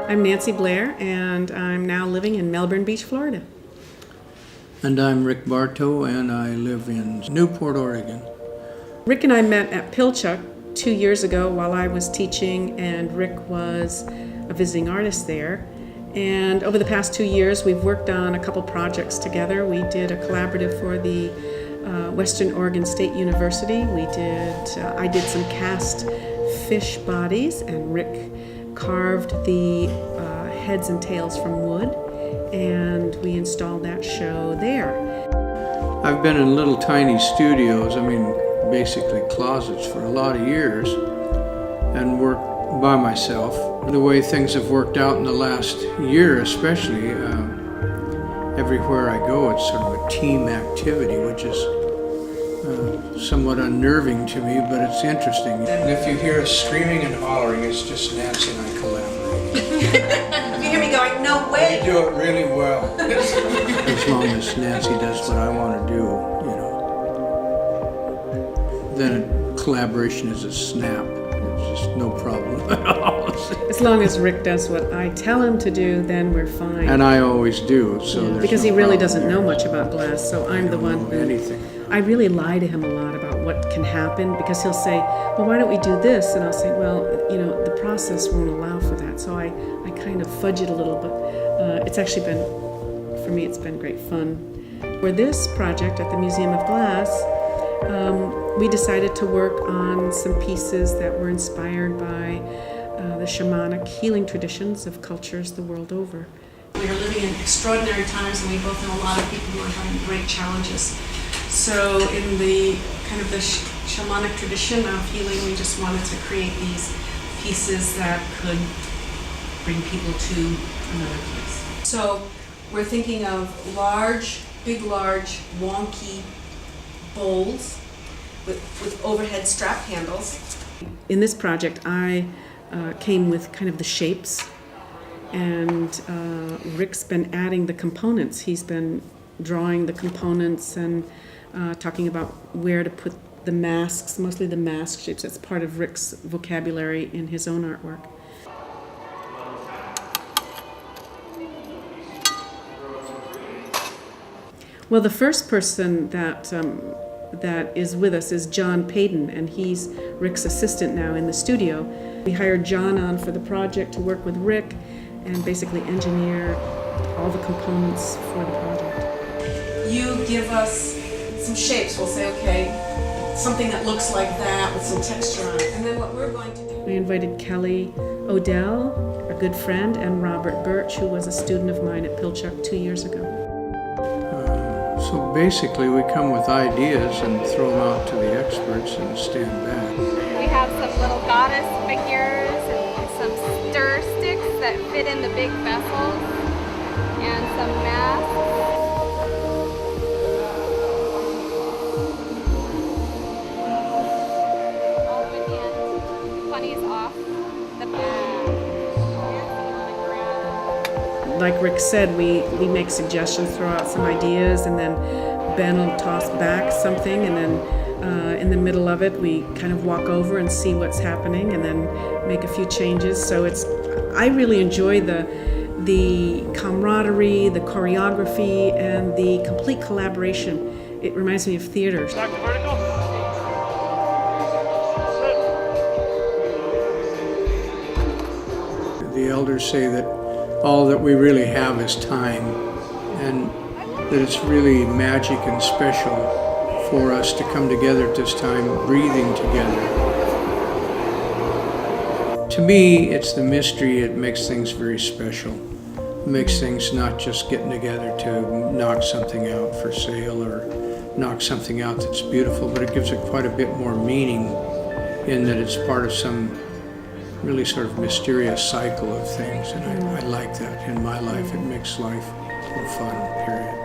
I'm Nancy Blair, and I'm now living in Melbourne Beach, Florida. And I'm Rick Bartow, and I live in Newport, Oregon. Rick and I met at Pilchuck 2 years ago while I was teaching, and Rick was a visiting artist there. And over the past 2 years, we've worked on a couple projects together. We did a collaborative for the Western Oregon State University. I did some cast fish bodies, and Rick carved the heads and tails from wood, and we installed that show there. I've been in little tiny studios, basically closets, for a lot of years, and worked by myself. The way things have worked out in the last year especially, everywhere I go it's sort of a team activity, which is somewhat unnerving to me, but it's interesting. And if you hear us screaming and hollering, it's just Nancy and I collaborating. You hear me going, no way! We do it really well. As long as Nancy does what I want to do, then collaboration is a snap. It's just no problem at all. As long as Rick does what I tell him to do, then we're fine. And I always do, so there's because no he really problem doesn't there. know much about glass, so I'm the one who... anything. I really lie to him a lot about what can happen, because he'll say, well, why don't we do this? And I'll say, well, the process won't allow for that. So I kind of fudge it a little, but it's actually been, for me, it's been great fun. For this project at the Museum of Glass, we decided to work on some pieces that were inspired by the shamanic healing traditions of cultures the world over. We are living in extraordinary times, and we both know a lot of people who are having great challenges. So in the kind of the shamanic tradition of healing, we just wanted to create these pieces that could bring people to another place. So we're thinking of big, large, wonky bowls with overhead strap handles. In this project, I came with kind of the shapes, and Rick's been adding the components. He's been drawing the components and talking about where to put the masks, mostly the mask shapes. That's part of Rick's vocabulary in his own artwork. Well, the first person that is with us is John Payton, and he's Rick's assistant now in the studio. We hired John on for the project to work with Rick and basically engineer all the components for the project. You give us some shapes. We'll say, okay, something that looks like that with some texture on it. And then what we're going to do... We invited Kelly Odell, a good friend, and Robert Birch, who was a student of mine at Pilchuck 2 years ago. So basically we come with ideas and throw them out to the experts and stand back. We have some little goddess figures and some stir sticks that fit in the big vessels, and some masks. Like Rick said, we make suggestions, throw out some ideas, and then Ben will toss back something, and then in the middle of it we kind of walk over and see what's happening and then make a few changes. So I really enjoy the camaraderie, the choreography, and the complete collaboration. It reminds me of theater. Back to vertical. The elders say that all that we really have is time, and that it's really magic and special for us to come together at this time, breathing together. To me, it's the mystery. It makes things very special. It makes things not just getting together to knock something out for sale or knock something out that's beautiful, but it gives it quite a bit more meaning in that it's part of some really sort of mysterious cycle of things, and I like that in my life. It makes life more fun, period.